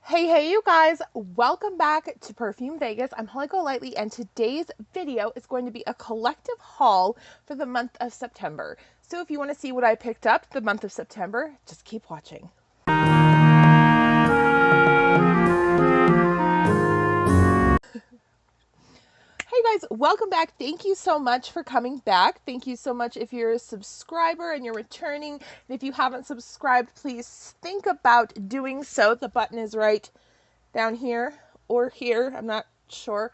Hey, you guys, welcome back to Perfume Vegas. I'm Holly Golightly, and today's video is going to be a collective haul for the month of September. So if you want to see what I picked up the month of September, just keep watching. Hey guys, welcome back. Thank you so much for coming back. Thank you so much if you're a subscriber and you're returning. And if you haven't subscribed, please think about doing so. The button is right down here or here. I'm not sure.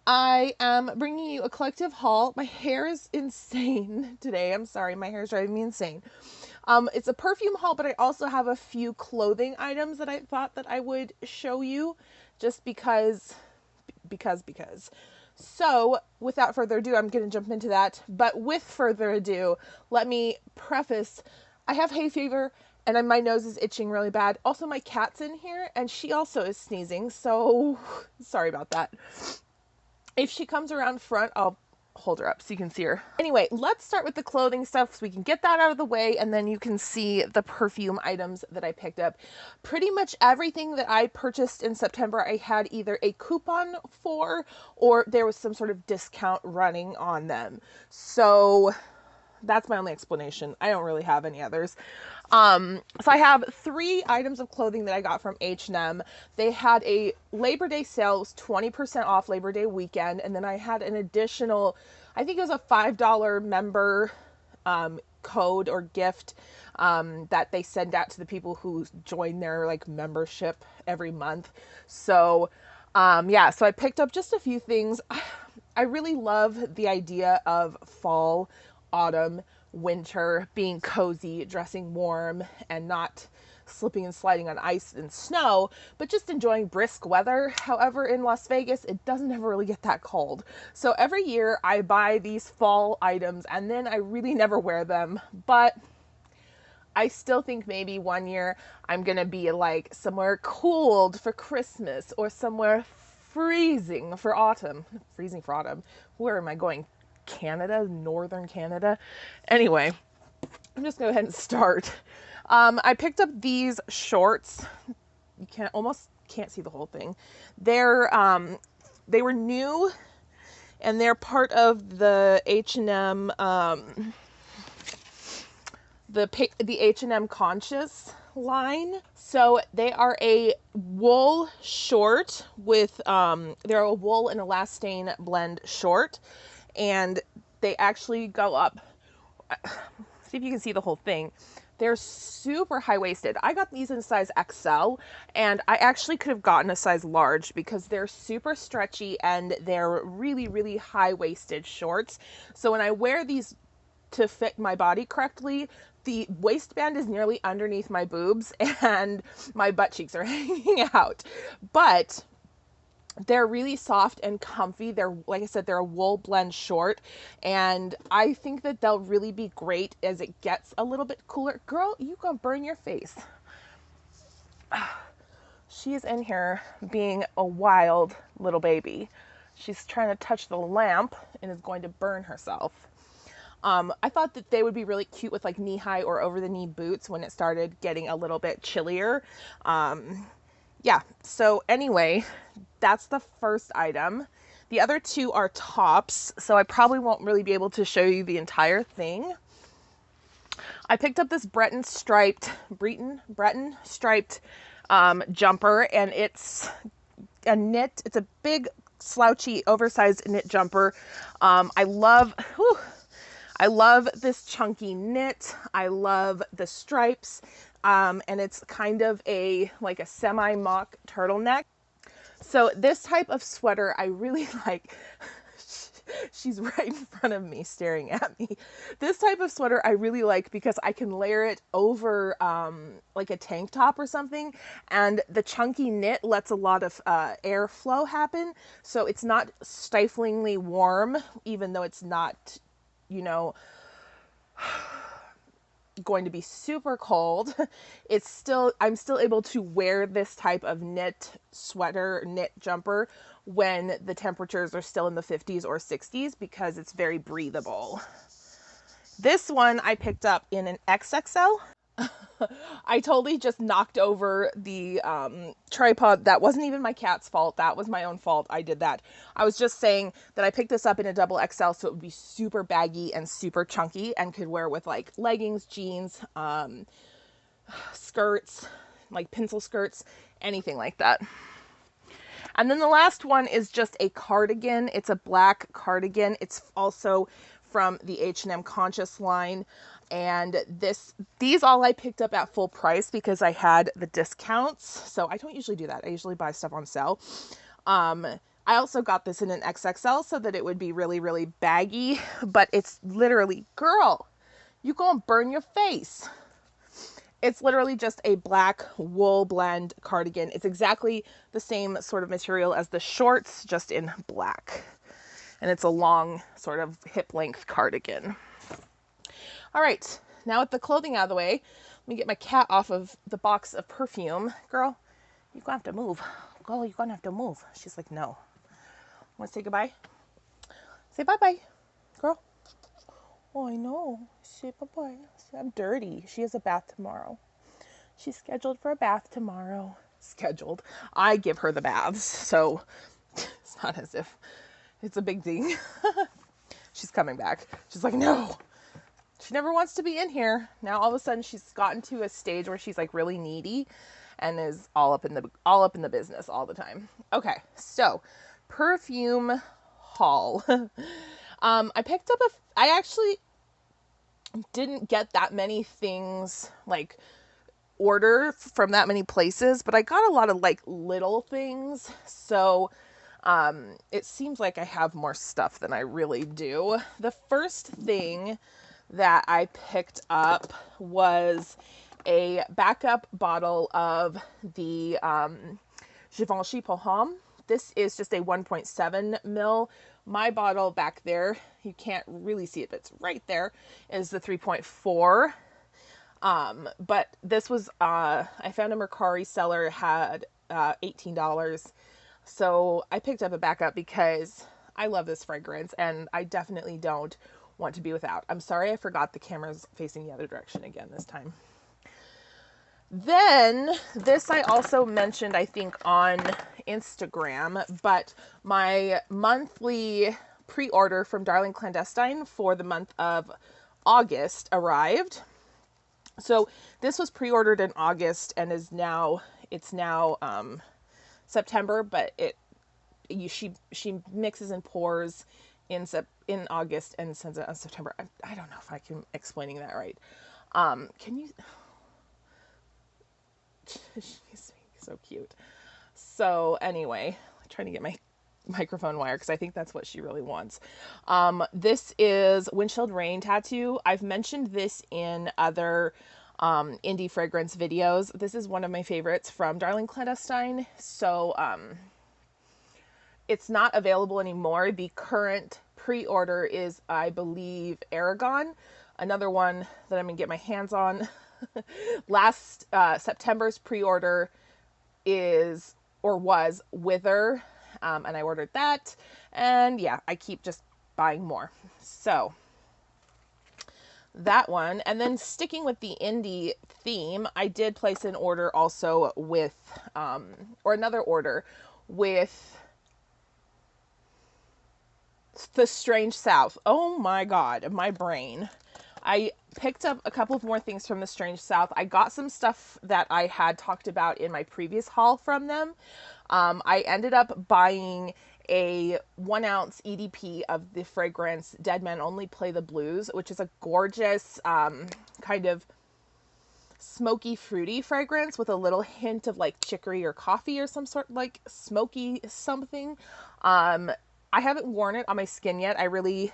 I am bringing you a collective haul. My hair is insane today. I'm sorry. My hair is driving me insane. It's a perfume haul, but I also have a few clothing items that I thought that I would show you just because. So without further ado, I'm going to jump into that. But with further ado, let me preface, I have hay fever and my nose is itching really bad. Also, my cat's in here and she also is sneezing. So sorry about that. If she comes around front, I'll hold her up so you can see her. Anyway, let's start with the clothing stuff so we can get that out of the way, and then you can see the perfume items that I picked up. Pretty much everything that I purchased in September, I had either a coupon for or there was some sort of discount running on them. So that's my only explanation. I don't really have any others. So I have 3 items of clothing that I got from H&M. They had a Labor Day sale. It was 20% off Labor Day weekend. And then I had an additional, I think it was a $5 member code or gift that they send out to the people who join their like membership every month. So yeah, so I picked up just a few things. I really love the idea of fall, autumn, winter, being cozy, dressing warm, and not slipping and sliding on ice and snow, but just enjoying brisk weather. However, in Las Vegas, it doesn't ever really get that cold. So every year I buy these fall items and then I really never wear them, but I still think maybe one year I'm going to be like somewhere cooled for Christmas or somewhere freezing for autumn. Freezing for autumn. Where am I going? Canada, northern Canada. Anyway, I'm just gonna go ahead and start. I picked up these shorts. You almost can't see the whole thing. They were new, and they're part of the H&M the H&M Conscious line. So they are a wool short with they're a wool and elastane blend short. And they actually go up. See if you can see the whole thing. They're super high-waisted. I got these in size XL, and I actually could have gotten a size large because they're super stretchy and they're really, really high-waisted shorts. So when I wear these to fit my body correctly, the waistband is nearly underneath my boobs and my butt cheeks are hanging out. But they're really soft and comfy. They're, like I said, they're a wool blend short, and I think that they'll really be great as it gets a little bit cooler. Girl, you gonna burn your face. She is in here being a wild little baby. She's trying to touch the lamp and is going to burn herself. I thought that they would be really cute with like knee-high or over-the-knee boots when it started getting a little bit chillier. Yeah, so anyway, that's the first item. The other 2 are tops, so I probably won't really be able to show you the entire thing. I picked up this Breton striped jumper, and it's a knit. It's a big, slouchy, oversized knit jumper. I love this chunky knit. I love the stripes. And it's kind of like a semi-mock turtleneck. So this type of sweater I really like. She's right in front of me staring at me. This type of sweater I really like because I can layer it over like a tank top or something, and the chunky knit lets a lot of airflow happen, so it's not stiflingly warm, even though it's not, you know, going to be super cold. I'm still able to wear this type of knit sweater, knit jumper when the temperatures are still in the 50s or 60s because it's very breathable. This one I picked up in an XXL. I totally just knocked over the tripod. That wasn't even my cat's fault. That was my own fault. I did that. I was just saying that I picked this up in a double XL so it would be super baggy and super chunky and could wear with like leggings, jeans, skirts, like pencil skirts, anything like that. And then the last one is just a cardigan. It's a black cardigan. It's also from the H&M Conscious line. And these all I picked up at full price because I had the discounts. So I don't usually do that. I usually buy stuff on sale. I also got this in an XXL so that it would be really, really baggy. But it's literally, girl, you gonna burn your face. It's literally just a black wool blend cardigan. It's exactly the same sort of material as the shorts, just in black. And it's a long sort of hip length cardigan. All right, now with the clothing out of the way, let me get my cat off of the box of perfume. Girl, you're gonna have to move. Girl, you're gonna have to move. She's like, no. Want to say goodbye? Say bye-bye, girl. Oh, I know. Say bye-bye. I'm dirty. She has a bath tomorrow. She's scheduled for a bath tomorrow. Scheduled. I give her the baths, so it's not as if it's a big thing. She's coming back. She's like, no. She never wants to be in here. Now all of a sudden she's gotten to a stage where she's like really needy and is all up in the business all the time. Okay, so Perfume Haul. I picked up I actually didn't get that many things like order from that many places, but I got a lot of like little things. So it seems like I have more stuff than I really do. The first thing that I picked up was a backup bottle of the Givenchy Homme. This is just a 1.7 ml. My bottle back there, you can't really see it, but it's right there, is the 3.4. But this was, I found a Mercari seller had $18. So I picked up a backup because I love this fragrance and I definitely don't want to be without. I'm sorry I forgot the camera's facing the other direction again this time. Then this I also mentioned, I think, on Instagram, but my monthly pre-order from Darling Clandestine for the month of August arrived. So this was pre-ordered in August and it's now September, but she mixes and pours in August and sends it on September. I don't know if I can explaining that right. Can you? She's so cute. So anyway, I'm trying to get my microphone wire because I think that's what she really wants. This is Windshield Rain Tattoo. I've mentioned this in other indie fragrance videos. This is one of my favorites from Darling Clandestine. So it's not available anymore. The current pre-order is, I believe, Aragon. Another one that I'm gonna get my hands on. Last September's pre-order was Wither, and I ordered that, and yeah, I keep just buying more. So that one, and then sticking with the indie theme, I did place an order also with, or another order with the Strange South. Oh my God, my brain. I picked up a couple of more things from the Strange South. I got some stuff that I had talked about in my previous haul from them. I ended up buying a 1 ounce EDP of the fragrance Dead Men Only Play the Blues, which is a gorgeous kind of smoky fruity fragrance with a little hint of like chicory or coffee or some sort, like smoky something. I haven't worn it on my skin yet. I really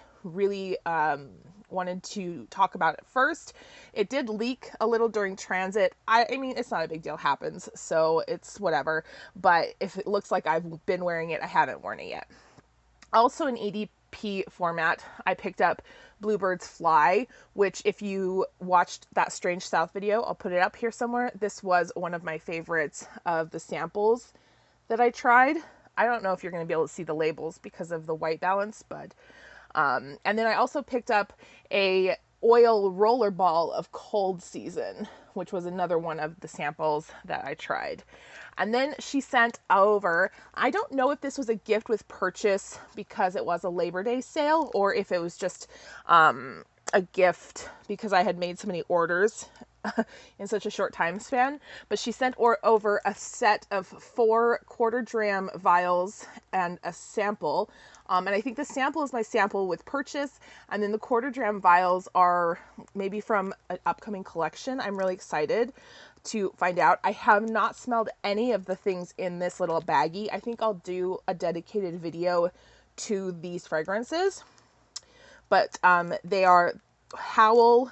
wanted to talk about it first. It did leak a little during transit. I mean, it's not a big deal, happens, so it's whatever. But if it looks like I've been wearing it, I haven't worn it yet. Also in EDP format, I picked up Bluebird's Fly, which if you watched that Strange South video, I'll put it up here somewhere. This was one of my favorites of the samples that I tried. I don't know if you're going to be able to see the labels because of the white balance, but and then I also picked up a oil rollerball of Cold Season, which was another one of the samples that I tried. And then she sent over, I don't know if this was a gift with purchase because it was a Labor Day sale, or if it was just a gift because I had made so many orders in such a short time span. But she sent over a set of 4 quarter dram vials and a sample. And I think the sample is my sample with purchase. And then the quarter dram vials are maybe from an upcoming collection. I'm really excited to find out. I have not smelled any of the things in this little baggie. I think I'll do a dedicated video to these fragrances. But they are Howl,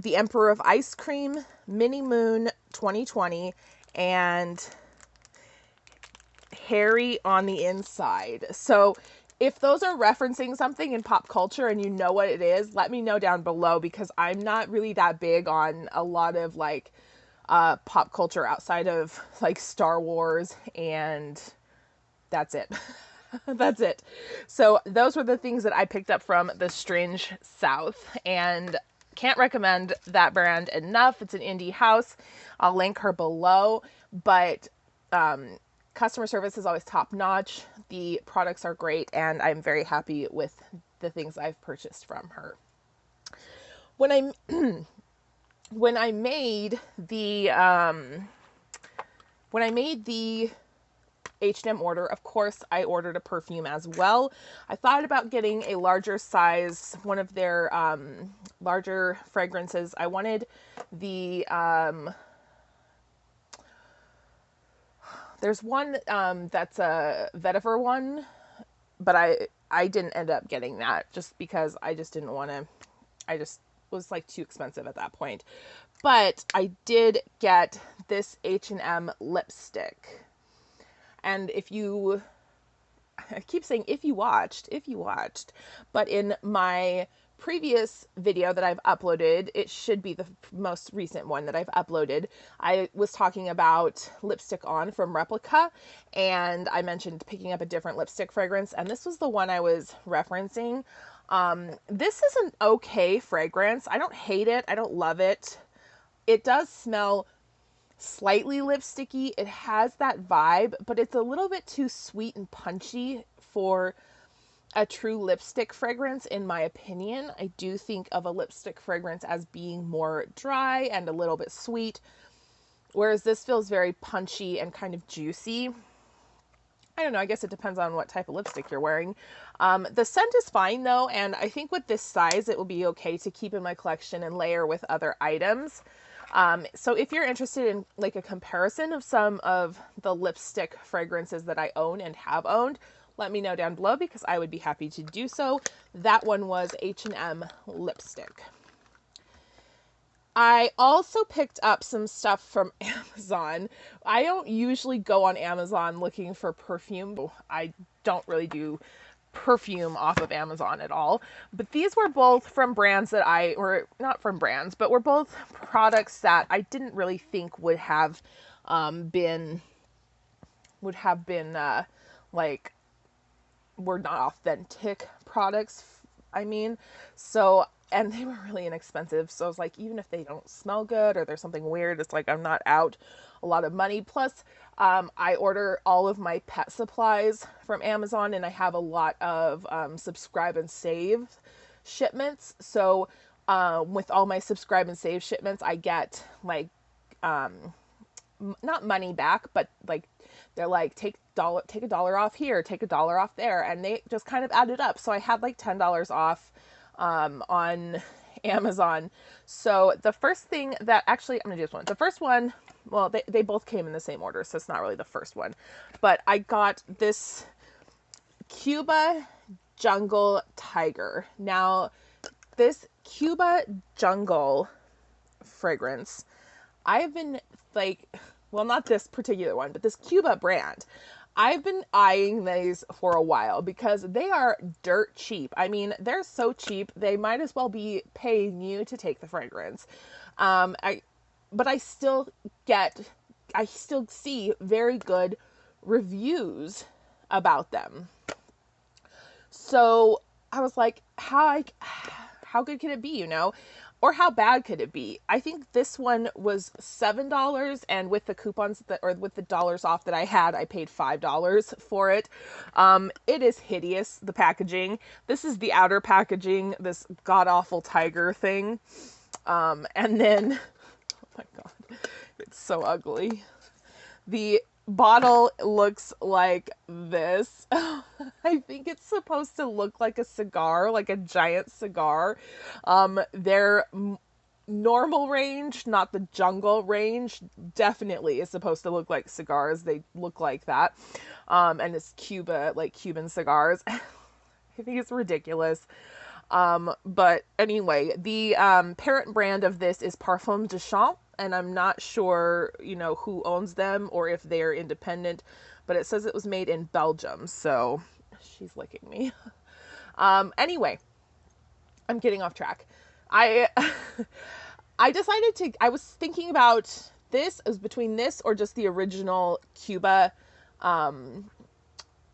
The Emperor of Ice Cream, Mini Moon 2020, and Hairy on the Inside. So if those are referencing something in pop culture and you know what it is, let me know down below, because I'm not really that big on a lot of like pop culture outside of like Star Wars, and that's it. That's it. So those were the things that I picked up from the Strange South, and can't recommend that brand enough. It's an indie house. I'll link her below, but customer service is always top notch. The products are great, and I'm very happy with the things I've purchased from her. When I made the H&M order, of course, I ordered a perfume as well. I thought about getting a larger size, one of their larger fragrances. I wanted the, there's one that's a vetiver one, but I didn't end up getting that just because I just didn't want to, I just was like too expensive at that point. But I did get this H&M lipstick. And if you, I keep saying if you watched, but in my previous video that I've uploaded, it should be the most recent one that I've uploaded, I was talking about Lipstick On from Replica, and I mentioned picking up a different lipstick fragrance, and this was the one I was referencing. This is an okay fragrance. I don't hate it. I don't love it. It does smell slightly lipsticky. It has that vibe, but it's a little bit too sweet and punchy for a true lipstick fragrance, in my opinion. I do think of a lipstick fragrance as being more dry and a little bit sweet, whereas this feels very punchy and kind of juicy. I don't know, I guess it depends on what type of lipstick you're wearing. The scent is fine though, and I think with this size it will be okay to keep in my collection and layer with other items. So if you're interested in like a comparison of some of the lipstick fragrances that I own and have owned, let me know down below, because I would be happy to do so. That one was H&M lipstick. I also picked up some stuff from Amazon. I don't usually go on Amazon looking for perfume. I don't really do perfume off of Amazon at all. But these were both from brands that or not from brands, but were both products that I didn't really think would have been like, were not authentic products. I mean, so, and they were really inexpensive. So I was like, even if they don't smell good or there's something weird, it's like I'm not out a lot of money. Plus, I order all of my pet supplies from Amazon, and I have a lot of subscribe and save shipments. So with all my subscribe and save shipments, I get like not money back, but like they're like take a dollar off here, take a dollar off there, and they just kind of added up. So I had like $10 off on Amazon. So the first thing that, actually I'm gonna do this one. The first one, well, they both came in the same order, so it's not really the first one, but I got this Cuba Jungle Tiger. Now this Cuba Jungle fragrance, I've been like, well, not this particular one, but this Cuba brand, I've been eyeing these for a while because they are dirt cheap. I mean, they're so cheap, they might as well be paying you to take the fragrance. But I still see very good reviews about them. So I was like, how how good could it be, you know? Or how bad could it be? I think this one was $7, and with the coupons that, or with the dollars off that I had, I paid $5 for it. It is hideous, the packaging. This is the outer packaging, this god-awful tiger thing. And then, oh my God, it's so ugly. The bottle looks like this. I think it's supposed to look like a cigar, like a giant cigar. Their normal range, not the jungle range, definitely is supposed to look like cigars. They look like that. And it's Cuba, like Cuban cigars. I think it's ridiculous. But anyway, the parent brand of this is Parfum de Champ, and I'm not sure, you know, who owns them or if they're independent, but it says it was made in Belgium, so she's licking me. Anyway, I'm getting off track. I decided to, I was thinking about this, as between this or just the original Cuba, I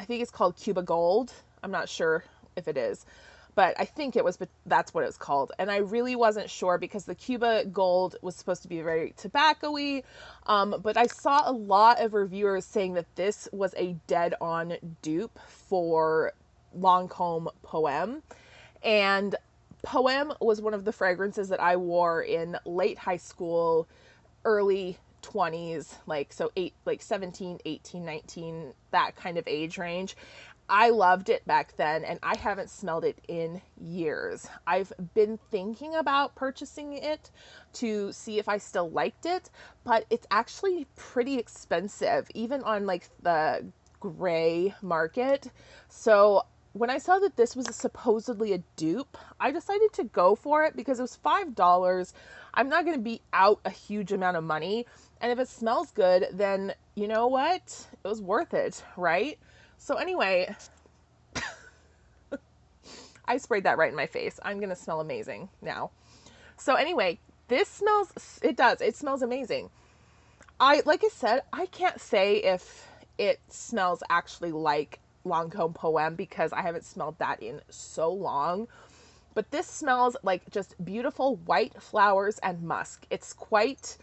think it's called Cuba Gold. I'm not sure if it is, but I think it was, but that's what it's called. And I really wasn't sure because the Cuba Gold was supposed to be very tobacco-y. But I saw a lot of reviewers saying that this was a dead-on dupe for Lancôme Poème. And Poème was one of the fragrances that I wore in late high school, early 20s, like 17, 18, 19, that kind of age range. I loved it back then, and I haven't smelled it in years. I've been thinking about purchasing it to see if I still liked it, but it's actually pretty expensive, even on like the gray market. So when I saw that this was supposedly a dupe, I decided to go for it because it was $5. I'm not going to be out a huge amount of money. And if it smells good, then you know what? It was worth it, right? So anyway, I sprayed that right in my face. I'm going to smell amazing now. So anyway, this smells, it smells amazing. Like I said, I can't say if it smells actually like Lancôme Poème because I haven't smelled that in so long. But this smells like just beautiful white flowers and musk. It's quite,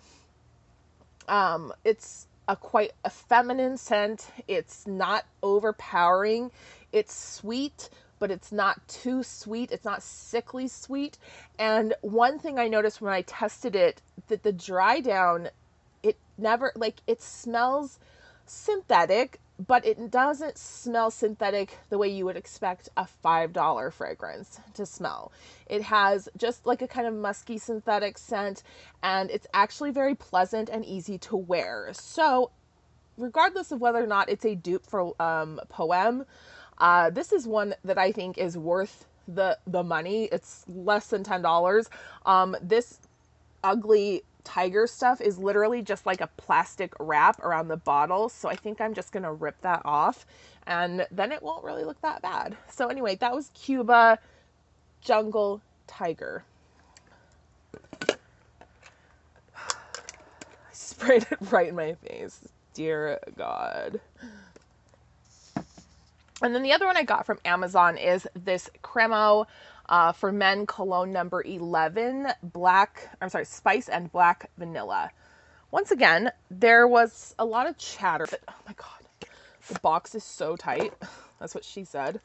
it's quite a feminine scent. It's not overpowering. It's sweet, but it's not too sweet. It's not sickly sweet. And one thing I noticed when I tested it, that the dry down, it never, like, it smells synthetic, but it doesn't smell synthetic the way you would expect a $5 fragrance to smell. It has just like a kind of musky synthetic scent, and it's actually very pleasant and easy to wear. So regardless of whether or not it's a dupe for Poème, this is one that I think is worth the money. It's less than $10. This ugly tiger stuff is literally just like a plastic wrap around the bottle. So I think I'm just going to rip that off and then it won't really look that bad. So anyway, that was Cuba Jungle Tiger. I sprayed it right in my face. Dear God. And then the other one I got from Amazon is this Cremo for Men Cologne number 11, Spice and Black Vanilla. Once again, there was a lot of chatter. Oh my God, the box is so tight. That's what she said.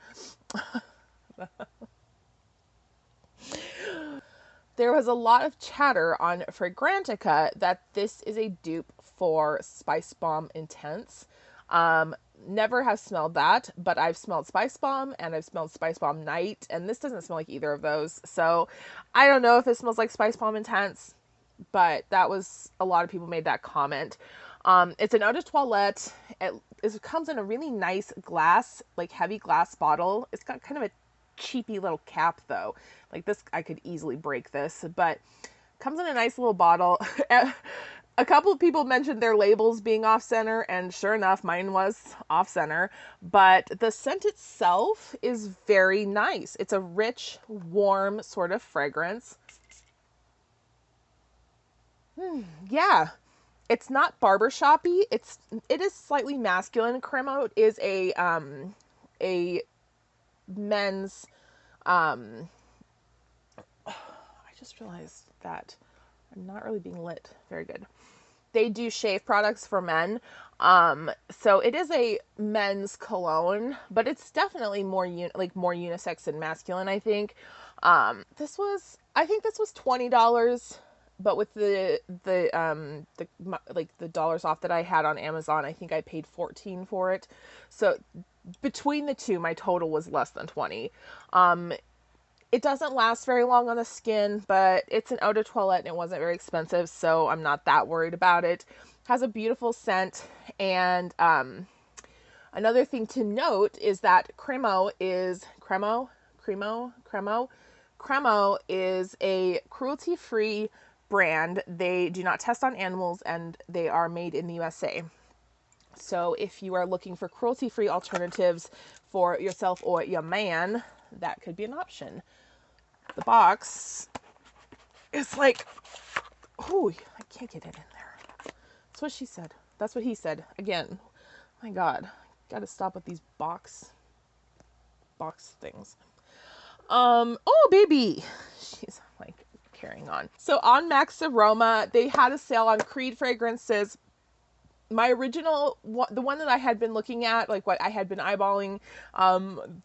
There was a lot of chatter on Fragrantica that this is a dupe for Spice Bomb Intense. Never have smelled that, but I've smelled Spice Bomb and I've smelled Spice Bomb Night, and this doesn't smell like either of those. So I don't know if it smells like Spice Bomb Intense, but that was, a lot of people made that comment. It's an eau de toilette. It comes in a really nice glass, like heavy glass bottle. It's got kind of a cheapy little cap though. Like this, I could easily break this, but comes in a nice little bottle. A couple of people mentioned their labels being off-center, and sure enough, mine was off-center. But the scent itself is very nice. It's a rich, warm sort of fragrance. Yeah, it's not barbershoppy. It is slightly masculine. Cremo is a men's just realized that I'm not really being lit very good. They do shave products for men. So it is a men's cologne, but it's definitely more more unisex and masculine, I think. I think this was $20, but with the dollars off that I had on Amazon, I think I paid 14 for it. So between the two, my total was less than 20. It doesn't last very long on the skin, but it's an eau de toilette and it wasn't very expensive, so I'm not that worried about it. Has a beautiful scent, and another thing to note is that Cremo is a cruelty-free brand. They do not test on animals, and they are made in the USA. So if you are looking for cruelty-free alternatives for yourself or your man, that could be an option. The box is like, oh, I can't get it in there. That's what she said. That's what he said. Again, my God, got to stop with these box things. Oh, baby. She's like carrying on. So on Max Aroma, they had a sale on Creed fragrances. My original, the one that I had been looking at, like what I had been eyeballing,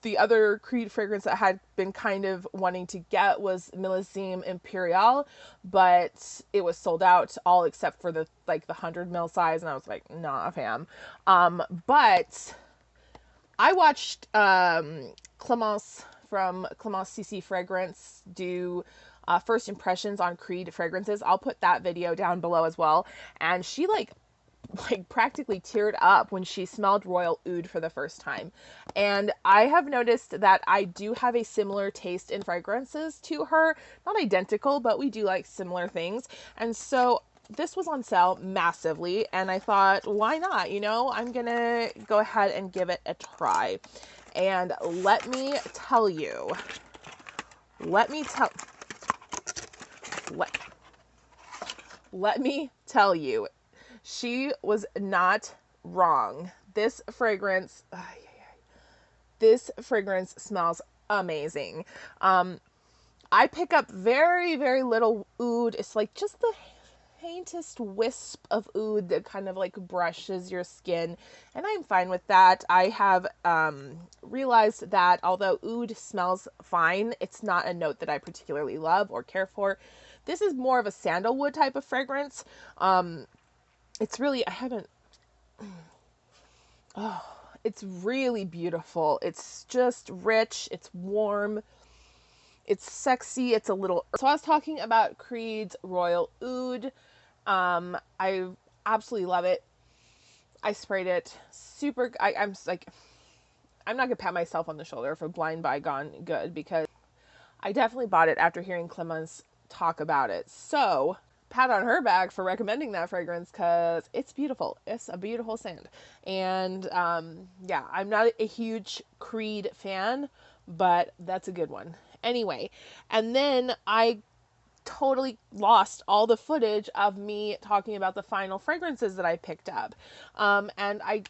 the other Creed fragrance that I had been kind of wanting to get was Millésime Impérial, but it was sold out all except for the 100 ml size, and I was like, nah, fam. But I watched Clemence from Clemence CC Fragrance do first impressions on Creed fragrances. I'll put that video down below as well, and she like practically teared up when she smelled Royal Oud for the first time. And I have noticed that I do have a similar taste in fragrances to her. Not identical, but we do like similar things. And so this was on sale massively, and I thought, why not? You know, I'm gonna go ahead and give it a try. And let me tell you, let me tell you, she was not wrong. This fragrance smells amazing. I pick up very, very little oud. It's like just the faintest wisp of oud that kind of like brushes your skin, and I'm fine with that. I have realized that although oud smells fine, it's not a note that I particularly love or care for. This is more of a sandalwood type of fragrance. It's really, it's really beautiful. It's just rich. It's warm. It's sexy. It's a little, so I was talking about Creed's Royal Oud. I absolutely love it. I sprayed it super. I'm like, I'm not gonna pat myself on the shoulder for blind buy gone good, because I definitely bought it after hearing Clemence talk about it. So pat on her back for recommending that fragrance, because it's beautiful. It's a beautiful scent. And yeah, I'm not a huge Creed fan, but that's a good one. Anyway, and then I totally lost all the footage of me talking about the final fragrances that I picked up. And I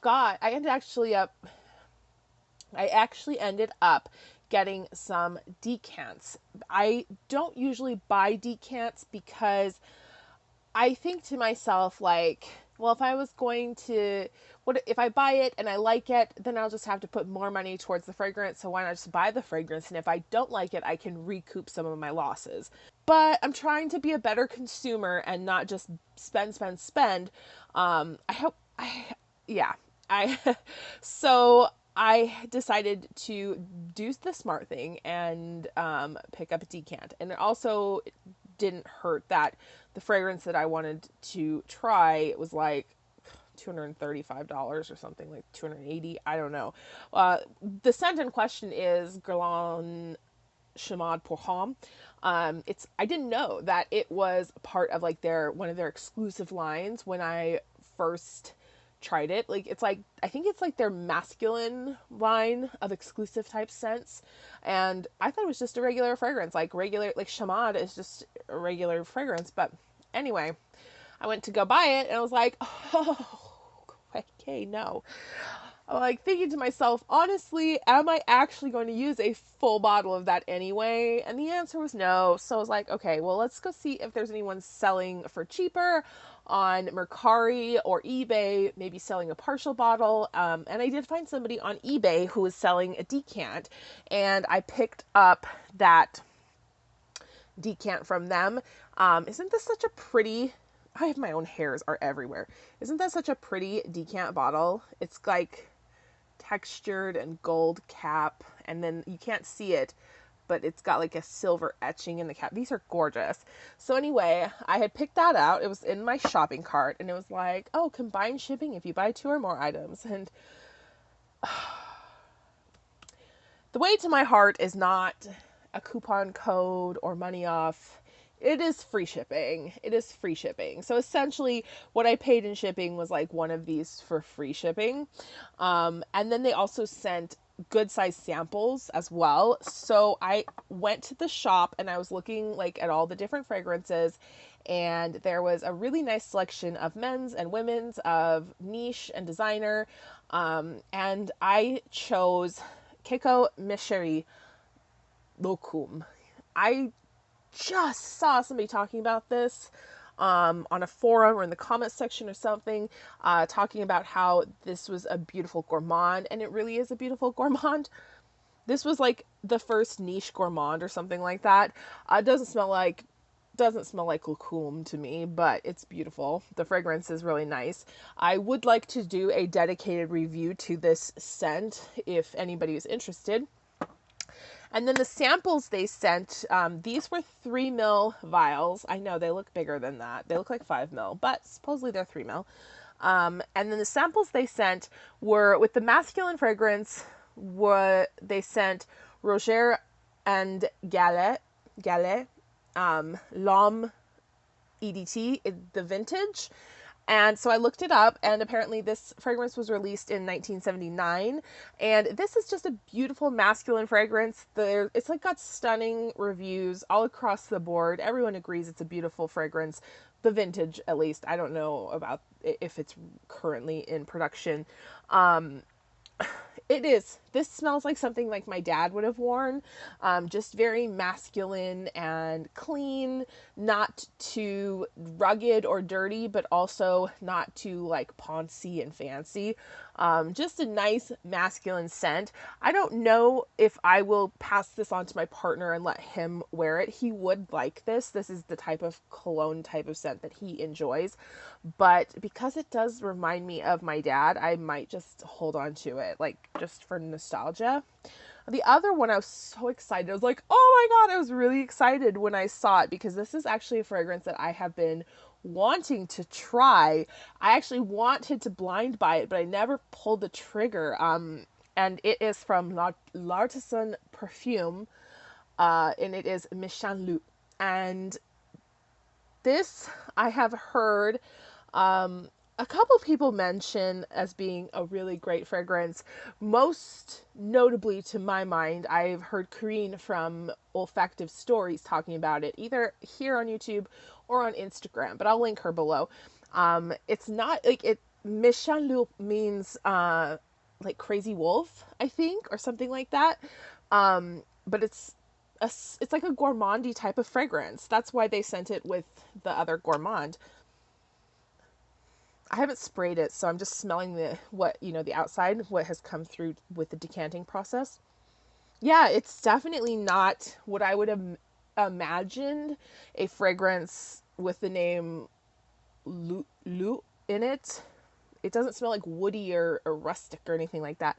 actually ended up getting some decants. I don't usually buy decants because I think to myself, like, well, if I was going to, what if I buy it and I like it, then I'll just have to put more money towards the fragrance. So why not just buy the fragrance? And if I don't like it, I can recoup some of my losses. But I'm trying to be a better consumer and not just spend. So I decided to do the smart thing and pick up a decant. And it also didn't hurt that the fragrance that I wanted to try was like $235 or something, like $280. I don't know. The scent in question is Guerlain Chamade pour Homme. I didn't know that it was part of like one of their exclusive lines when I first tried it. Like, it's like, I think it's like their masculine line of exclusive type scents, and I thought it was just a regular fragrance, like Chamade is just a regular fragrance. But anyway, I went to go buy it and I was like, oh, okay, no. I'm like thinking to myself, honestly, am I actually going to use a full bottle of that anyway? And the answer was no. So I was like, okay, well, let's go see if there's anyone selling for cheaper on Mercari or eBay, maybe selling a partial bottle. And I did find somebody on eBay who was selling a decant, and I picked up that decant from them. Isn't this such a pretty? I have my own hairs are everywhere. Isn't that such a pretty decant bottle? It's like textured and gold cap, and then you can't see it, but it's got like a silver etching in the cap. These are gorgeous. So anyway, I had picked that out. It was in my shopping cart, and it was like, oh, combined shipping if you buy 2 or more items. And the way to my heart is not a coupon code or money off. It is free shipping. It is free shipping. So essentially what I paid in shipping was like one of these for free shipping. And then they also sent good size samples as well. So I went to the shop and I was looking like at all the different fragrances, and there was a really nice selection of men's and women's, of niche and designer. And I chose Kiko Misheri Locum. I just saw somebody talking about this on a forum or in the comments section or something, talking about how this was a beautiful gourmand, and it really is a beautiful gourmand. This was like the first niche gourmand or something like that. It doesn't smell like Locum to me, but it's beautiful. The fragrance is really nice. I would like to do a dedicated review to this scent if anybody is interested. And then the samples they sent, these were 3 ml vials. I know they look bigger than that. They look like 5 ml, but supposedly they're 3 ml. And then the samples they sent were, with the masculine fragrance, they sent Roger and Guerlain, L'Homme EDT, the vintage. And so I looked it up, and apparently this fragrance was released in 1979. And this is just a beautiful masculine fragrance. It's like got stunning reviews all across the board. Everyone agrees it's a beautiful fragrance. The vintage, at least. I don't know about if it's currently in production. It is. This smells like something like my dad would have worn. Just very masculine and clean, not too rugged or dirty, but also not too like poncy and fancy. Just a nice masculine scent. I don't know if I will pass this on to my partner and let him wear it. He would like this. This is the type of cologne type of scent that he enjoys. But because it does remind me of my dad, I might just hold on to it, like just for nostalgia. The other one, I was so excited. I was like, oh my God, I was really excited when I saw it, because this is actually a fragrance that I have been wanting to try. I actually wanted to blind buy it, but I never pulled the trigger. And it is from L'Artisan Perfume, and it is Méchant Loup. And this I have heard a couple people mention as being a really great fragrance. Most notably, to my mind, I've heard Corinne from Olfactive Stories talking about it, either here on YouTube or on Instagram, but I'll link her below. It's not like it. Méchant Loup means like crazy wolf, I think, or something like that. But it's like a gourmandy type of fragrance. That's why they sent it with the other gourmand. I haven't sprayed it, so I'm just smelling the outside, what has come through with the decanting process. Yeah, it's definitely not what I would have imagined a fragrance with the name Loup in it. It doesn't smell like woody or rustic or anything like that.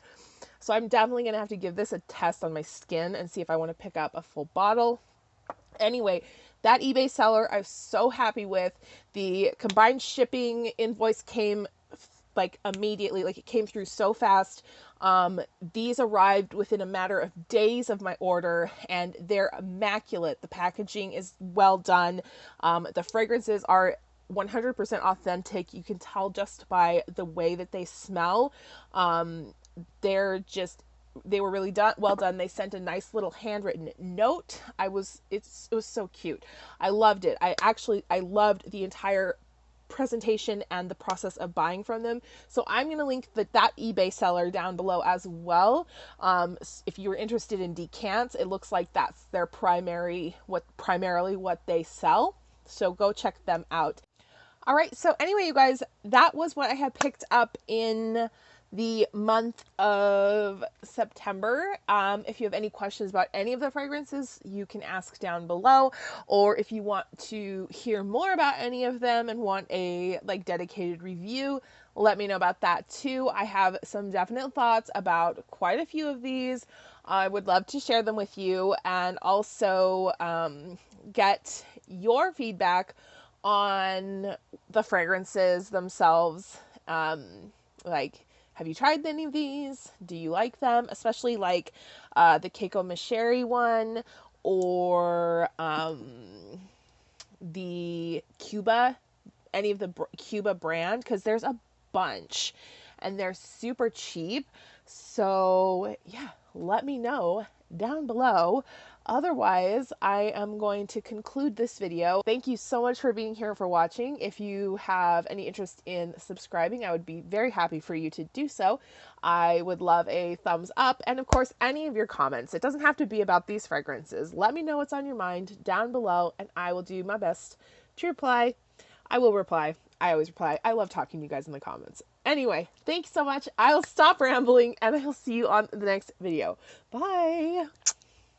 So I'm definitely going to have to give this a test on my skin and see if I want to pick up a full bottle. Anyway, that eBay seller I was so happy with. The combined shipping invoice came like immediately, like it came through so fast. These arrived within a matter of days of my order, and they're immaculate. The packaging is well done. The fragrances are 100% authentic. You can tell just by the way that they smell. They were really well done. They sent a nice little handwritten note. It was so cute. I loved it. I loved the entire presentation and the process of buying from them. So I'm going to link that eBay seller down below as well. If you're interested in decants, it looks like that's their primarily what they sell. So go check them out. All right, so anyway, you guys, that was what I had picked up in the month of September. If you have any questions about any of the fragrances, you can ask down below, or if you want to hear more about any of them and want a like dedicated review, let me know about that too. I have some definite thoughts about quite a few of these. I would love to share them with you, and also get your feedback on the fragrances themselves. Like, have you tried any of these? Do you like them? Especially like the Keiko Masheri one, or the Cuba, any of the Cuba brand, because there's a bunch and they're super cheap. So yeah, let me know down below. Otherwise, I am going to conclude this video. Thank you so much for being here, for watching. If you have any interest in subscribing, I would be very happy for you to do so. I would love a thumbs up, and of course, any of your comments. It doesn't have to be about these fragrances. Let me know what's on your mind down below, and I will do my best to reply. I will reply. I always reply. I love talking to you guys in the comments. Anyway, thanks so much. I'll stop rambling, and I'll see you on the next video. Bye.